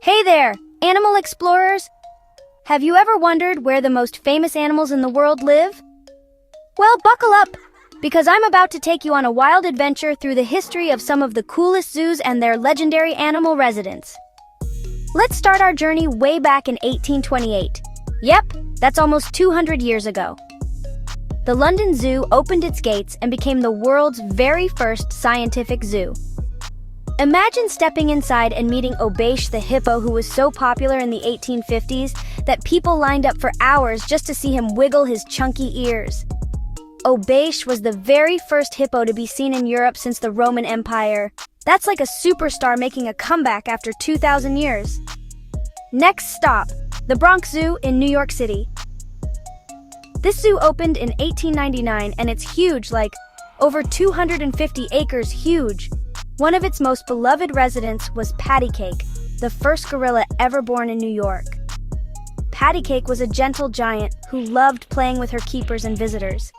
Hey there, animal explorers! Have you ever wondered where the most famous animals in the world live? Well, buckle up, because I'm about to take you on a wild adventure through the history of some of the coolest zoos and their legendary animal residents. Let's start our journey way back in 1828. Yep, that's almost 200 years ago. The London Zoo opened its gates and became the world's very first scientific zoo. Imagine stepping inside and meeting Obeish the hippo, who was so popular in the 1850s that people lined up for hours just to see him wiggle his chunky ears. Obeish was the very first hippo to be seen in Europe since the Roman Empire. That's like a superstar making a comeback after 2,000 years. Next stop, the Bronx Zoo in New York City. This zoo opened in 1899 and it's huge, like over 250 acres huge. One of its most beloved residents was Patty Cake, the first gorilla ever born in New York. Patty Cake was a gentle giant who loved playing with her keepers and visitors.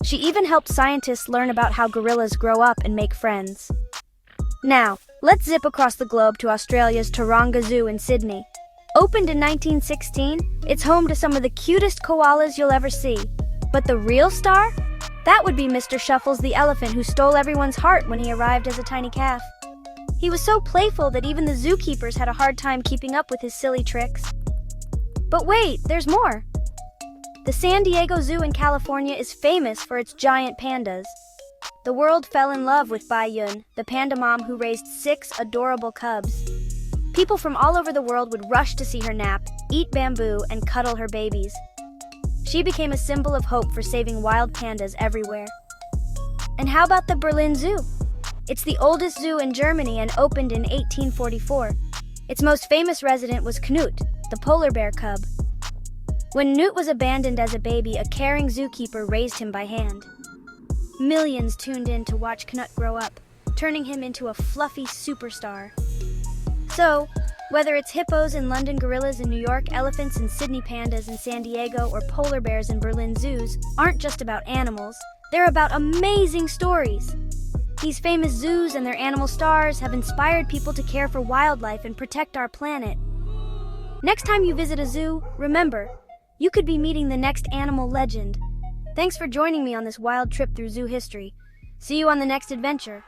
She even helped scientists learn about how gorillas grow up and make friends. Now, let's zip across the globe to Australia's Taronga Zoo in Sydney. Opened in 1916, it's home to some of the cutest koalas you'll ever see. But the real star? That would be Mr. Shuffles the elephant, who stole everyone's heart when he arrived as a tiny calf. He was so playful that even the zookeepers had a hard time keeping up with his silly tricks. But wait, there's more! The San Diego Zoo in California is famous for its giant pandas. The world fell in love with Bai Yun, the panda mom who raised 6 adorable cubs. People from all over the world would rush to see her nap, eat bamboo, and cuddle her babies. She became a symbol of hope for saving wild pandas everywhere. And how about the Berlin Zoo? It's the oldest zoo in Germany and opened in 1844. Its most famous resident was Knut, the polar bear cub. When Knut was abandoned as a baby, a caring zookeeper raised him by hand. Millions tuned in to watch Knut grow up, turning him into a fluffy superstar. So, whether it's hippos and London gorillas in New York, elephants and Sydney pandas in San Diego, or polar bears in Berlin zoos, aren't just about animals, they're about amazing stories. These famous zoos and their animal stars have inspired people to care for wildlife and protect our planet. Next time you visit a zoo, remember, you could be meeting the next animal legend. Thanks for joining me on this wild trip through zoo history. See you on the next adventure.